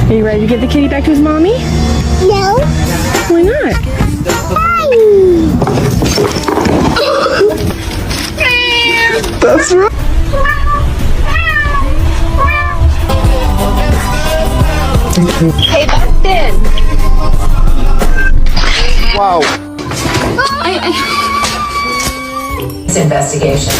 Are you ready to give the kitty back to his mommy? No. Why not? That's right. Hey, Dustin. Wow. This investigation.